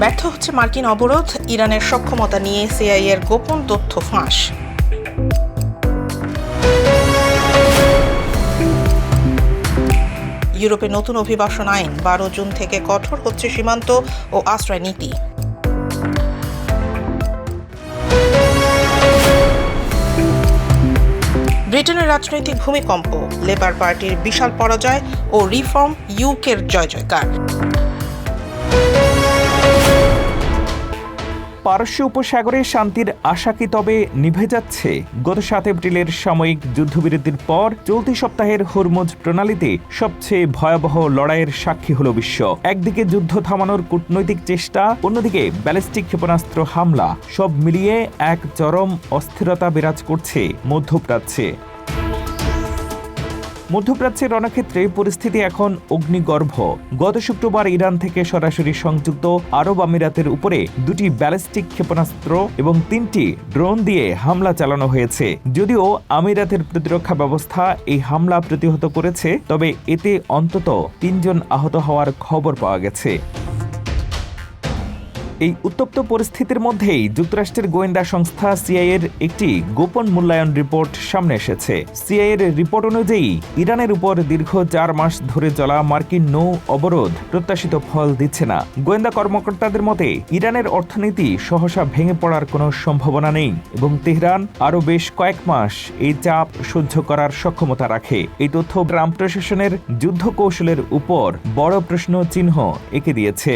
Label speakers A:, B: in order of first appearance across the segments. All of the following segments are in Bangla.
A: ব্যর্থ হচ্ছে মার্কিন অবরোধ, ইরানের সক্ষমতা নিয়ে সিআইএর গোপন তথ্য ফাঁস। ইউরোপে নতুন অভিবাসন আইন, 12 জুন থেকে কঠোর হচ্ছে সীমান্ত ও আশ্রয় নীতি। ব্রিটেনের রাজনৈতিক ভূমিকম্প, লেবার পার্টির বিশাল পরাজয় ও রিফর্ম ইউকের জয় জয়কার।
B: পারস্য উপসাগরে শান্তির আশা কি তবে নিভে যাচ্ছে? গত 7 এপ্রিলের সাময়িক যুদ্ধবিরতির পর চলতি সপ্তাহের হরমুজ প্রণালীতে সবচেয়ে ভয়াবহ লড়াইয়ের সাক্ষী হল বিশ্ব। একদিকে যুদ্ধ থামানোর কূটনৈতিক চেষ্টা, অন্যদিকে ব্যালিস্টিক ক্ষেপণাস্ত্র হামলা, সব মিলিয়ে এক চরম অস্থিরতা বিরাজ করছে মধ্যপ্রাচ্যে। মধ্যপ্রাচ্যের রণক্ষেত্রে পরিস্থিতি এখন অগ্নিগর্ভ। গত শুক্রবার ইরান থেকে সরাসরি সংযুক্ত আরব আমিরাতের উপরে 2টি ব্যালিস্টিক ক্ষেপণাস্ত্র এবং 3টি ড্রোন দিয়ে হামলা চালানো হয়েছে। যদিও আমিরাতের প্রতিরক্ষা ব্যবস্থা এই হামলা প্রতিহত করেছে, তবে এতে অন্তত 3 জন আহত হওয়ার খবর পাওয়া গেছে। এই উত্তপ্ত পরিস্থিতির মধ্যেই যুক্তরাষ্ট্রের গোয়েন্দা সংস্থা সিআইএর একটি গোপন মূল্যায়ন রিপোর্ট সামনে এসেছে। সিআইএর রিপোর্ট অনুযায়ী ইরানের উপর দীর্ঘ 4 মাস ধরে চলা মার্কিন নৌ অবরোধ প্রত্যাশিত ফল দিচ্ছে না। গোয়েন্দা কর্মকর্তাদের মতে ইরানের অর্থনীতি সহসা ভেঙে পড়ার কোনো সম্ভাবনা নেই এবং তেহরান আরও বেশ কয়েক মাস এই চাপ সহ্য করার সক্ষমতা রাখে। এই তথ্য ট্রাম্প প্রশাসনের যুদ্ধ কৌশলের উপর বড় প্রশ্ন চিহ্ন এঁকে দিয়েছে।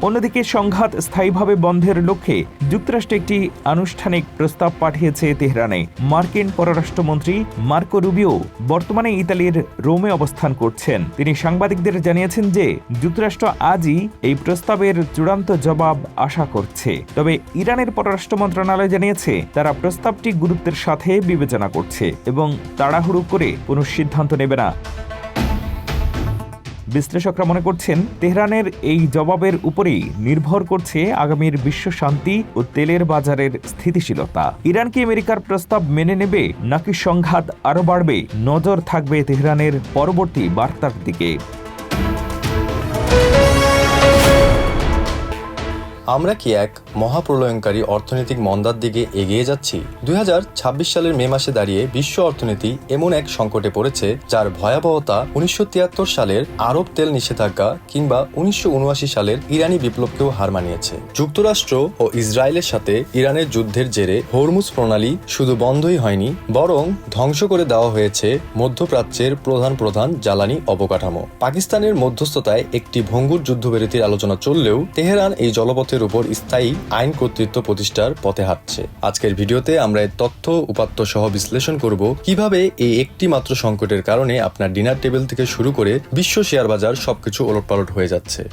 B: অন্যদিকে সংঘাত স্থায়ীভাবে বন্ধের লক্ষ্যে যুক্তরাষ্ট্র একটি আনুষ্ঠানিক প্রস্তাব পাঠিয়েছে তেহরানে। মার্কিন পররাষ্ট্রমন্ত্রী মার্কো রুবিও বর্তমানে ইতালির রোমে অবস্থান করছেন। তিনি সাংবাদিকদের জানিয়েছেন যে যুক্তরাষ্ট্র আজই এই প্রস্তাবের চূড়ান্ত জবাব আশা করছে। তবে ইরানের পররাষ্ট্র মন্ত্রণালয় জানিয়েছে তারা প্রস্তাবটি গুরুত্বের সাথে বিবেচনা করছে এবং তাড়াহুড়ো করে কোনো সিদ্ধান্ত নেবে না। বিশ্লেষকরা মনে করছেন তেহরানের এই জবাবের উপরেই নির্ভর করছে আগামীর বিশ্ব শান্তি ও তেলের বাজারের স্থিতিশীলতা। ইরান কি আমেরিকার প্রস্তাব মেনে নেবে নাকি সংঘাত আরও বাড়বে? নজর থাকবে তেহরানের পরবর্তী বার্তার দিকে।
C: আমরা কি এক মহাপ্রলয়ঙ্কারী অর্থনৈতিক মন্দার দিকে এগিয়ে যাচ্ছি? 2026 সালের মে মাসে দাঁড়িয়ে বিশ্ব অর্থনীতি এমন এক সংকটে পড়েছে যার ভয়াবহতা 1973 সালের আরব তেল নিষেধাজ্ঞা কিংবা 1979 সালের ইরানি বিপ্লবকেও হার মানিয়েছে। যুক্তরাষ্ট্র ও ইসরায়েলের সাথে ইরানের যুদ্ধের জেরে হরমুজ প্রণালী শুধু বন্ধই হয়নি, বরং ধ্বংস করে দেওয়া হয়েছে মধ্যপ্রাচ্যের প্রধান জ্বালানি অবকাঠামো। পাকিস্তানের মধ্যস্থতায় একটি ভঙ্গুর যুদ্ধবিরতির আলোচনা চললেও তেহরান এই জলপথের উপর স্থায়ী আইন কর্তৃত্ব প্রতিষ্ঠার পথে হাঁটছে। আজকের ভিডিওতে আমরা এই তথ্য উপাত্ত সহ বিশ্লেষণ করব কিভাবে এই একটি মাত্র সংকটের কারণে আপনার ডিনার টেবিল থেকে শুরু করে বিশ্ব শেয়ার বাজার সবকিছু ওলটপালট হয়ে যাচ্ছে।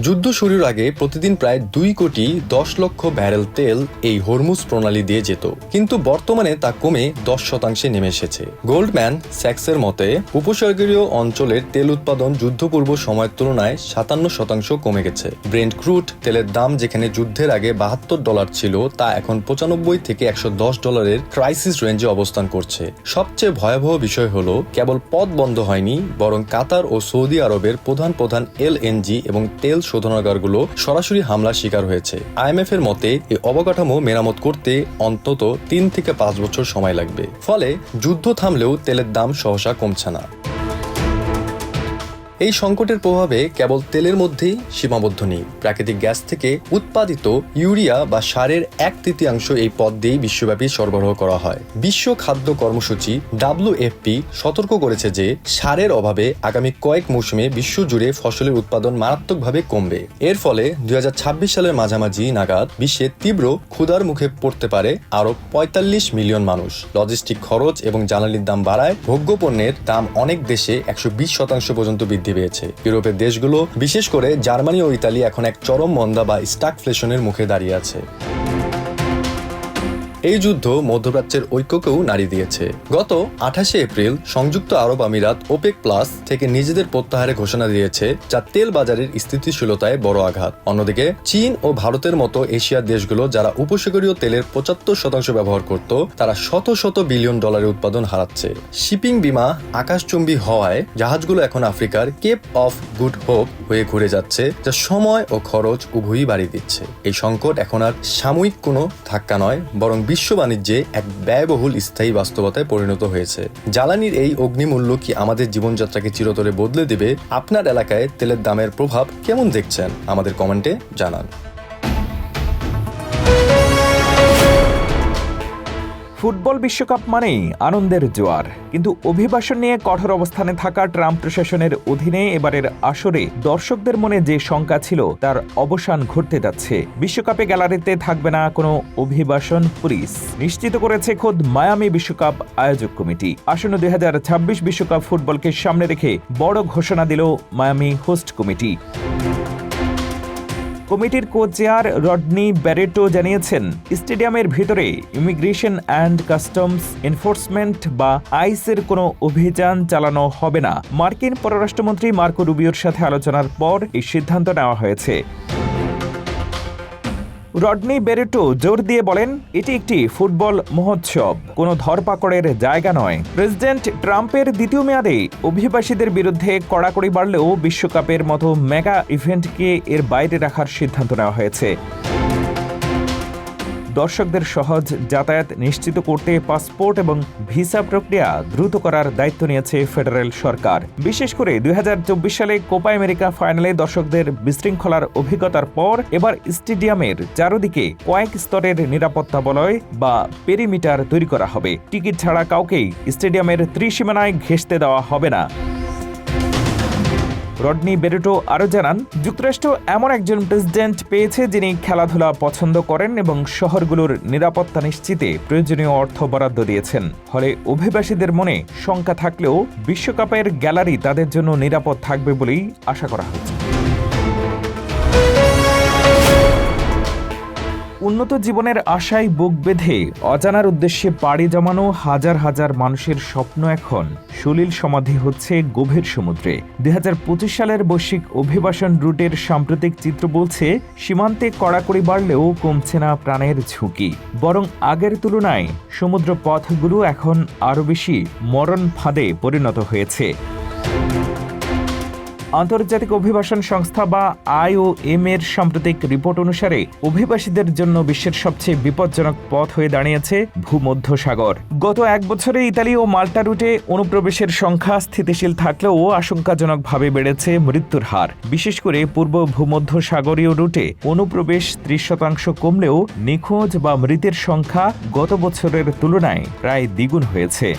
C: যুদ্ধ শুরুর আগে প্রতিদিন প্রায় 2 কোটি 10 লক্ষ ব্যারেল তেল এই হরমুজ প্রণালী দিয়ে যেত, কিন্তু বর্তমানে তা কমে 10% নেমে এসেছে। গোল্ডম্যান স্যাক্সের মতে উপসাগরীয় অঞ্চলের তেল উৎপাদন যুদ্ধপূর্ব সময়ের তুলনায় 57% কমে গেছে। ব্রেন্ট ক্রুড তেলের দাম যেখানে যুদ্ধের আগে $72 ছিল, তা এখন $95 থেকে $110 ক্রাইসিস রেঞ্জে অবস্থান করছে। সবচেয়ে ভয়াবহ বিষয় হলো কেবল পথ বন্ধ হয়নি, বরং কাতার ও সৌদি আরবের প্রধান এলএনজি এবং তেল শোধনাগারগুলো সরাসরি হামলার শিকার হয়েছে। আইএমএফ এর মতে এই অবকাঠামো মেরামত করতে অন্তত 3 থেকে 5 বছর সময় লাগবে। ফলে যুদ্ধ থামলেও তেলের দাম সহসা কমছে না। এই সংকটের প্রভাবে কেবল তেলের মধ্যেই সীমাবদ্ধ নেই। প্রাকৃতিক গ্যাস থেকে উৎপাদিত ইউরিয়া বা সারের 1/3 এই পথ দিয়েই বিশ্বব্যাপী সরবরাহ করা হয়। বিশ্ব খাদ্য কর্মসূচি WFP সতর্ক করেছে যে সারের অভাবে আগামী কয়েক মৌসুমে বিশ্বজুড়ে ফসলের উৎপাদন মারাত্মকভাবে কমবে। এর ফলে 2026 সালের মাঝামাঝি নাগাদ বিশ্বে তীব্র ক্ষুধার মুখে পড়তে পারে আরো 45 মিলিয়ন মানুষ। লজিস্টিক খরচ এবং জ্বালানির দাম বাড়ায় ভোগ্যপণ্যের দাম অনেক দেশে 120% পর্যন্ত বৃদ্ধি পেয়েছে। ইউরোপের দেশগুলো বিশেষ করে জার্মানি ও ইতালি এখন এক চরম মন্দা বা স্টাগফ্লেশনের মুখে দাঁড়িয়ে আছে। এই যুদ্ধ মধ্যপ্রাচ্যের ঐক্যকেও নাড়ি দিয়েছে। গত 28 এপ্রিল সংযুক্ত আরব আমিরাত ওপেক প্লাস থেকে নিজেদের প্রত্যাহারের ঘোষণা দিয়েছে, যা তেল বাজারের স্থিতিশীলতায় বড় আঘাত। অন্যদিকে চীন ও ভারতের মতো এশিয়ার দেশগুলো যারা উপসাগরীয় তেলের 75% ব্যবহার করত, তারা শত শত বিলিয়ন ডলারের উৎপাদন হারাচ্ছে। শিপিং বীমা আকাশচুম্বী হওয়ায় জাহাজগুলো এখন আফ্রিকার কেপ অফ গুড হোপ হয়ে ঘুরে যাচ্ছে, যা সময় ও খরচ উভয়ই বাড়িয়ে দিচ্ছে। এই সংকট এখন আর সাময়িক কোনো ধাক্কা নয়, বরং বিশ্ব বাণিজ্যে এক ব্যয়বহুল স্থায়ী বাস্তবতায় পরিণত হয়েছে। জ্বালানির এই অগ্নিমূল্য কি আমাদের জীবনযাত্রাকে চিরতরে বদলে দেবে? আপনার এলাকায় তেলের দামের প্রভাব কেমন দেখছেন? আমাদের কমেন্টে জানান।
B: ফুটবল বিশ্বকাপ মানেই আনন্দের জোয়ার, কিন্তু অভিবাসন নিয়ে কঠোর অবস্থানে থাকা ট্রাম্প প্রশাসনের অধীনে এবারের আসরে দর্শকদের মনে যে শঙ্কা ছিল তার অবসান ঘটতে যাচ্ছে। বিশ্বকাপে গ্যালারিতে থাকবে না কোনো অভিবাসন পুলিশ, নিশ্চিত করেছে খোদ মায়ামি বিশ্বকাপ আয়োজক কমিটি। আসন্ন 2026 বিশ্বকাপ ফুটবলকে সামনে রেখে বড় ঘোষণা দিল মায়ামি হোস্ট কমিটি। কমিটির কো-চেয়ার রডনি ব্যারেটো জানিয়েছেন, স্টেডিয়ামের ভিতরে ইমিগ্রেশন অ্যান্ড কাস্টমস এনফোর্সমেন্ট বা আইসের কোনো অভিযান চালানো হবে না। মার্কিন পররাষ্ট্রমন্ত্রী মার্কো রুবিওর সাথে আলোচনার পর এই সিদ্ধান্ত নেওয়া হয়েছে। রডনি ব্যারেটো জোর দিয়ে বলেন, এটি একটি ফুটবল মহোৎসব, কোনো ধরপাকড়ের জায়গা নয়। প্রেসিডেন্ট ট্রাম্পের দ্বিতীয় মেয়াদে অভিবাসীদের বিরুদ্ধে কড়াকড়ি বাড়লেও বিশ্বকাপের মতো মেগা ইভেন্টকে এর বাইরে রাখার সিদ্ধান্ত নেওয়া হয়েছে। দর্শকদের সহজ যাতায়াত নিশ্চিত করতে পাসপোর্ট এবং ভিসা প্রক্রিয়া দ্রুত করার দায়িত্ব নিয়েছে ফেডারেল সরকার। বিশেষ করে 2024 সালে কোপা আমেরিকা ফাইনালে দর্শকদের বিশৃঙ্খলার অভিজ্ঞতার পর এবার স্টেডিয়ামের চারদিকে কয়েক স্তরের নিরাপত্তা বলয় বা পেরিমিটার তৈরি করা হবে। টিকিট ছাড়া কাউকেই স্টেডিয়ামের ত্রিসীমানায় ঘেঁষতে দেওয়া হবে না। রডনি ব্যারেটো আরও জানান, যুক্তরাষ্ট্র এমন একজন প্রেসিডেন্ট পেয়েছে যিনি খেলাধুলা পছন্দ করেন এবং শহরগুলোর নিরাপত্তা নিশ্চিতে প্রয়োজনীয় অর্থ বরাদ্দ দিয়েছেন। ফলে অভিবাসীদের মনে শঙ্কা থাকলেও বিশ্বকাপের গ্যালারি তাদের জন্য নিরাপদ থাকবে বলেই আশা করা হচ্ছে। উন্নত জীবনের আশায় বুক বেঁধে অজানার উদ্দেশ্যে পাড়ি জমানো হাজার হাজার মানুষের স্বপ্ন এখন সলিল সমাধি হচ্ছে গভীর সমুদ্রে। 2025 সালের বৈশ্বিক অভিবাসন রুটের সাম্প্রতিক চিত্র বলছে, সীমান্তে কড়াকড়ি বাড়লেও কমছে না প্রাণের ঝুঁকি, বরং আগের তুলনায় সমুদ্র পথগুলো এখন আরও বেশি মরণ ফাঁদে পরিণত হয়েছে। আন্তর্জাতিক অভিবাসন সংস্থা বা IOM এর সাম্প্রতিক রিপোর্ট অনুসারে অভিবাসীদের জন্য বিশ্বের সবচেয়ে বিপজ্জনক পথ হয়ে দাঁড়িয়েছে ভূমধ্যসাগর। গত এক বছরে ইতালি ও মাল্টা রুটে অনুপ্রবেশের সংখ্যা স্থিতিশীল থাকলেও আশঙ্কাজনকভাবে বেড়েছে মৃত্যুর হার। বিশেষ করে পূর্ব ভূমধ্যসাগরীয় রুটে অনুপ্রবেশ 30% কমলেও নিখোঁজ বা মৃতের সংখ্যা গত বছরের তুলনায় প্রায় দ্বিগুণ হয়েছে।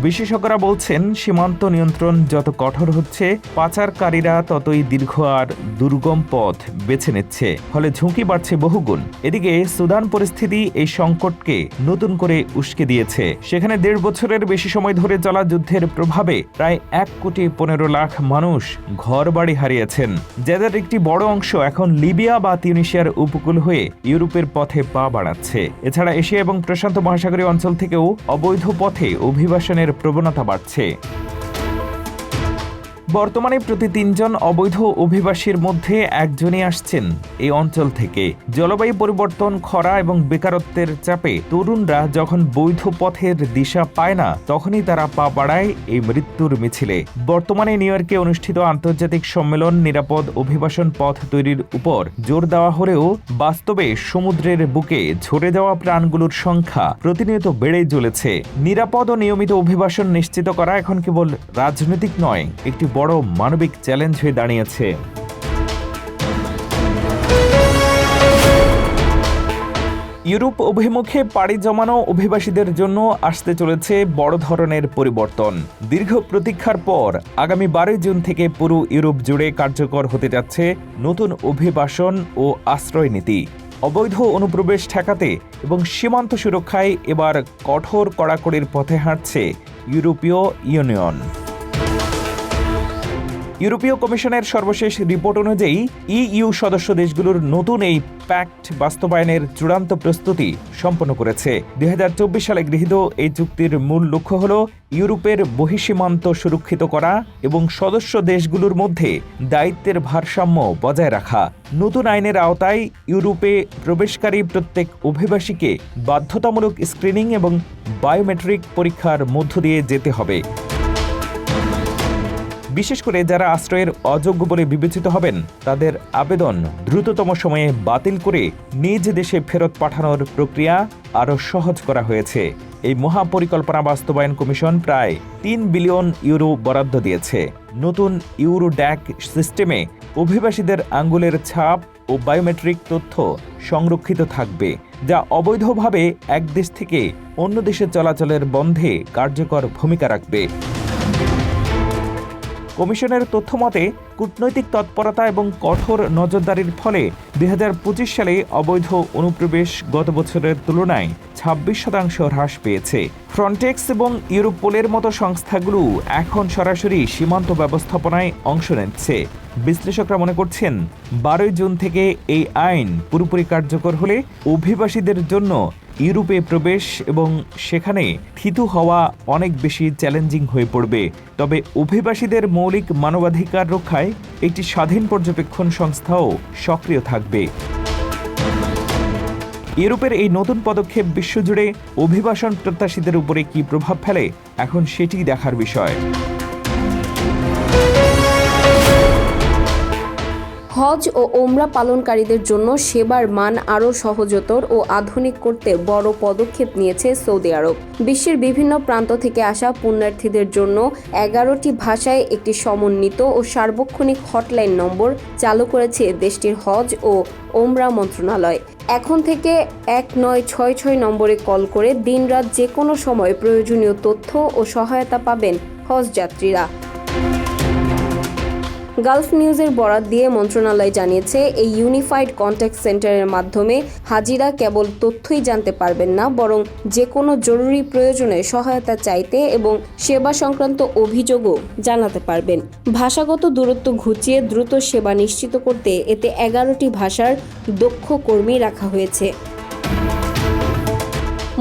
B: বিশেষজ্ঞরা বলছেন, সীমান্ত নিয়ন্ত্রণ যত কঠোর হচ্ছে, পাচারকারীরা ততই দীর্ঘ আর দুর্গম পথ বেছে নিচ্ছে, ফলে ঝুঁকি বাড়ছে বহুগুণ। এদিকে সুদান পরিস্থিতি এই সংকটকে নতুন করে উস্কে দিয়েছে। সেখানে 1.5 বছরের বেশি সময় ধরে চলা যুদ্ধের প্রভাবে প্রায় 1,15,00,000 মানুষ ঘরবাড়ি হারিয়েছেন, যাদের একটি বড় অংশ এখন লিবিয়া বা তিউনিসিয়ার উপকূল হয়ে ইউরোপের পথে পা বাড়াচ্ছে। এছাড়া এশিয়া এবং প্রশান্ত মহাসাগরীয় অঞ্চল থেকেও অবৈধ পথে অভিবাসনের প্রবণতা বাড়ছে। বর্তমানে প্রতি 3 জন অবৈধ অভিবাসীর মধ্যে একজনই আসছেন এই অঞ্চল থেকে। জলবায়ু পরিবর্তন, খরা এবং বেকারত্বের চাপে তরুণরা যখন বৈধ পথের দিশা পায় না, তখনই তারা পা বাড়ায় এই মৃত্যুর মিছিলে। বর্তমানে নিউ ইয়র্কে অনুষ্ঠিত আন্তর্জাতিক সম্মেলন নিরাপদ অভিবাসন পথ তৈরির উপর জোর দেওয়া হলেও বাস্তবে সমুদ্রের বুকে ঝরে যাওয়া প্রাণগুলোর সংখ্যা প্রতিনিয়ত বেড়েই চলেছে। নিরাপদ ও নিয়মিত অভিবাসন নিশ্চিত করা এখন কেবল রাজনৈতিক নয়, একটি বড় মানবিক চ্যালেঞ্জ হয়ে দাঁড়িয়েছে। ইউরোপ অভিমুখে পাড়ি জমানো অভিবাসীদের জন্য আসতে চলেছে বড় ধরনের পরিবর্তন। দীর্ঘ প্রতীক্ষার পর আগামী 12 জুন থেকে পুরো ইউরোপ জুড়ে কার্যকর হতে যাচ্ছে নতুন অভিবাসন ও আশ্রয় নীতি। অবৈধ অনুপ্রবেশ ঠেকাতে এবং সীমান্ত সুরক্ষায় এবার কঠোর কড়াকড়ির পথে হাঁটছে ইউরোপীয় ইউনিয়ন। ইউরোপীয় কমিশনের সর্বশেষ রিপোর্ট অনুযায়ী ইইউ সদস্য দেশগুলোর নতুন এই প্যাক্ট বাস্তবায়নের চূড়ান্ত প্রস্তুতি সম্পন্ন করেছে। 2024 সালে গৃহীত এই চুক্তির মূল লক্ষ্য হল ইউরোপের বহিঃসীমান্ত সুরক্ষিত করা এবং সদস্য দেশগুলোর মধ্যে দায়িত্বের ভারসাম্য বজায় রাখা। নতুন আইনের আওতায় ইউরোপে প্রবেশকারী প্রত্যেক অভিবাসীকে বাধ্যতামূলক স্ক্রিনিং এবং বায়োমেট্রিক পরীক্ষার মধ্য দিয়ে যেতে হবে। বিশেষ করে যারা আশ্রয়ের অযোগ্য বলে বিবেচিত হবেন তাদের আবেদন দ্রুততম সময়ে বাতিল করে নিজ দেশে ফেরত পাঠানোর প্রক্রিয়া আরও সহজ করা হয়েছে। এই মহাপরিকল্পনা বাস্তবায়ন কমিশন প্রায় 3 বিলিয়ন ইউরো বরাদ্দ দিয়েছে। নতুন ইউরোড্যাক সিস্টেমে অভিবাসীদের আঙ্গুলের ছাপ ও বায়োমেট্রিক তথ্য সংরক্ষিত থাকবে, যা অবৈধভাবে এক দেশ থেকে অন্য দেশে চলাচলের বন্ধে কার্যকর ভূমিকা রাখবে। কমিশনের তথ্যমতে কূটনৈতিক তৎপরতা এবং কঠোর নজরদারির ফলে 2025 সালে অবৈধ অনুপ্রবেশ গত বছরের তুলনায় 26% হ্রাস পেয়েছে। ফ্রন্টেক্স এবং ইউরোপোলের মতো সংস্থাগুলো এখন সরাসরি সীমান্ত ব্যবস্থাপনায় অংশ নিচ্ছে। বিশ্লেষকরা মনে করছেন 12 জুন থেকে এই আইন পুরোপুরি কার্যকর হলে অভিবাসীদের জন্য ইউরোপে প্রবেশ এবং সেখানে থিতু হওয়া অনেক বেশি চ্যালেঞ্জিং হয়ে পড়বে। তবে অভিবাসীদের মৌলিক মানবাধিকার রক্ষায় একটি স্বাধীন পর্যবেক্ষণ সংস্থাও সক্রিয় থাকবে। ইউরোপের এই নতুন পদক্ষেপ বিশ্বজুড়ে অভিবাসন প্রত্যাশীদের উপরে কী প্রভাব ফেলে এখন সেটি দেখার বিষয়।
D: হজ ও ওমরা পালনকারীদের জন্য সেবার মান আরও সহজতর ও আধুনিক করতে বড় পদক্ষেপ নিয়েছে সৌদি আরব। বিশ্বের বিভিন্ন প্রান্ত থেকে আসা পুণ্যার্থীদের জন্য 11টি ভাষায় একটি সমন্বিত ও সার্বক্ষণিক হটলাইন নম্বর চালু করেছে দেশটির হজ ও ওমরা মন্ত্রণালয়। এখন থেকে 1966 নম্বরে কল করে দিনরাত যে কোনো সময় প্রয়োজনীয় তথ্য ও সহায়তা পাবেন হজ যাত্রীরা। গালফ নিউজের বরাত দিয়ে মন্ত্রণালয় জানিয়েছে, এই ইউনিফাইড কন্ট্যাক্ট সেন্টারের মাধ্যমে হাজিরা কেবল তথ্যই জানতে পারবেন না, বরং যে কোনো জরুরি প্রয়োজনে সহায়তা চাইতে এবং সেবা সংক্রান্ত অভিযোগও জানাতে পারবেন। ভাষাগত দূরত্ব ঘুচিয়ে দ্রুত সেবা নিশ্চিত করতে এতে 11টি ভাষার দক্ষ কর্মী রাখা হয়েছে।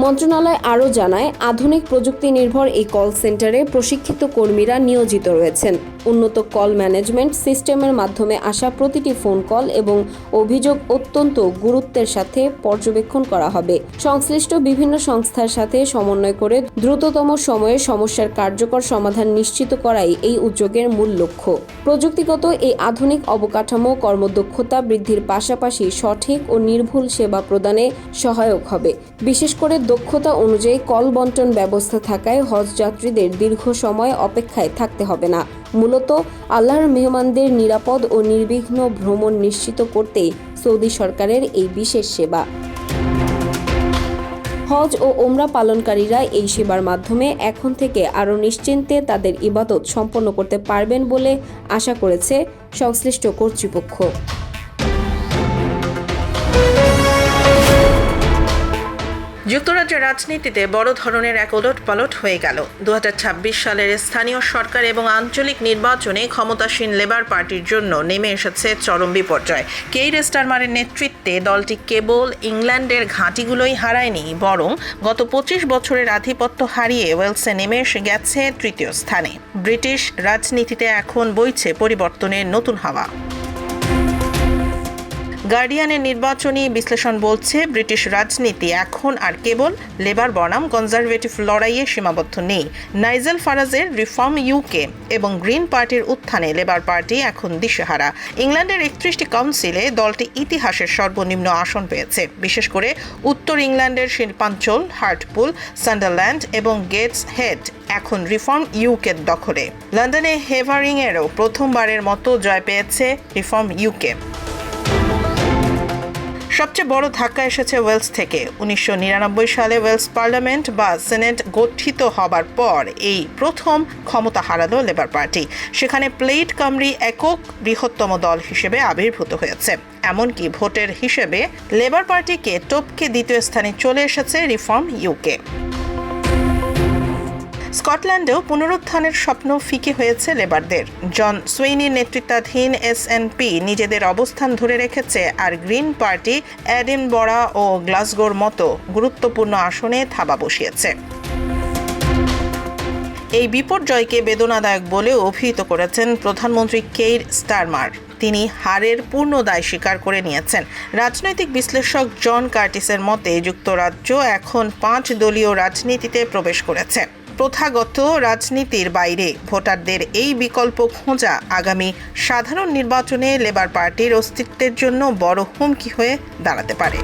D: মন্ত্রণালয় আরও জানায়, আধুনিক প্রযুক্তি নির্ভর এই কল সেন্টারে প্রশিক্ষিত কর্মীরা নিয়োজিত রয়েছেন। উন্নত কল ম্যানেজমেন্ট সিস্টেমের মাধ্যমে আসা প্রতিটি ফোন কল এবং অভিযোগ অত্যন্ত গুরুত্বের সাথে পর্যবেক্ষণ করা হবে। সংশ্লিষ্ট বিভিন্ন সংস্থার সাথে সমন্বয় করে দ্রুততম সময়ে সমস্যার কার্যকর সমাধান নিশ্চিত করাই এই উদ্যোগের মূল লক্ষ্য। প্রযুক্তিগত এই আধুনিক অবকাঠামো কর্মদক্ষতা বৃদ্ধির পাশাপাশি সঠিক ও নির্ভুল সেবা প্রদানে সহায়ক হবে। বিশেষ করে দক্ষতা অনুযায়ী কল বন্টন ব্যবস্থা থাকায় হজ যাত্রীদের দীর্ঘ সময় অপেক্ষায় থাকতে হবে না। মূলত আল্লাহর মেহমানদের নিরাপদ ও নির্বিঘ্ন ভ্রমণ নিশ্চিত করতেই সৌদি সরকারের এই বিশেষ সেবা। হজ ও ওমরা পালনকারীরা এই সেবার মাধ্যমে এখন থেকে আরও নিশ্চিন্তে তাদের ইবাদত সম্পন্ন করতে পারবেন বলে আশা করেছে সংশ্লিষ্ট কর্তৃপক্ষ।
A: যুক্তরাজ্যের রাজনীতিতে বড় ধরনের এক ওলটপালট হয়ে গেল। 2026 সালের স্থানীয় সরকার এবং আঞ্চলিক নির্বাচনে ক্ষমতাসীন লেবার পার্টির জন্য নেমে এসেছে চরম বিপর্যয়। কেইর স্টারমারের নেতৃত্বে দলটি কেবল ইংল্যান্ডের ঘাঁটিগুলোই হারায়নি, বরং গত 25 বছরের আধিপত্য হারিয়ে ওয়েলসে নেমে এসে গেছে তৃতীয় স্থানে। ব্রিটিশ রাজনীতিতে এখন বইছে পরিবর্তনের নতুন হাওয়া। গার্ডিয়ানের নির্বাচনী বিশ্লেষণ বলছে, ব্রিটিশ রাজনীতি এখন আর কেবল লেবার বনাম কনজারভেটিভ লড়াইয়ে সীমাবদ্ধ নেই। নাইজেল ফারাজের রিফর্ম ইউকে এবং গ্রিন পার্টির উত্থানে লেবার পার্টি এখন দিশেহারা। ইংল্যান্ডের 31টি কাউন্সিলে দলটি ইতিহাসের সর্বনিম্ন আসন পেয়েছে। বিশেষ করে উত্তর ইংল্যান্ডের শিল্পাঞ্চল হার্টপুল, সান্ডারল্যান্ড এবং গেটস হেড এখন রিফর্ম ইউকের দখলে। লন্ডনে হেভারিংয়েরও প্রথমবারের মতো জয় পেয়েছে রিফর্ম ইউকে। সবচেয়ে বড় ধাক্কা এসেছে ওয়েলস থেকে। 1999 সালে ওয়েলস পার্লামেন্ট বা সেনেট গঠিত হবার পর এই প্রথম ক্ষমতা হারালো লেবার পার্টি। সেখানে প্লেট কামরি একক বৃহত্তম দল হিসেবে আবির্ভূত হয়েছে। এমনকি ভোটের হিসেবে লেবার পার্টিকে টপকে দ্বিতীয় স্থানে চলে এসেছে রিফর্ম ইউকে। স্কটল্যান্ডেও পুনরুত্থানের স্বপ্ন ফিকে হয়েছে লেবারদের। জন সুইনির নেতৃত্বাধীন এসএনপি নিজেদের অবস্থান ধরে রেখেছে, আর গ্রিন পার্টি এডিনবরা ও গ্লাসগোর মতো গুরুত্বপূর্ণ আসনে থাবা বসিয়েছে। এই বিপর্যয়কে বেদনাদায়ক বলে অভিহিত করেছেন প্রধানমন্ত্রী কেইর স্টারমার। তিনি হারের পূর্ণ দায় স্বীকার করে নিয়েছেন। রাজনৈতিক বিশ্লেষক জন কার্টিসের মতে যুক্তরাজ্য এখন 5 দলীয় রাজনীতিতে প্রবেশ করেছে। প্রথাগত রাজনীতির বাইরে ভোটারদের এই বিকল্প খোঁজা আগামী সাধারণ নির্বাচনে লেবার পার্টির অস্তিত্বের জন্য বড় হুমকি হয়ে দাঁড়াতে পারে।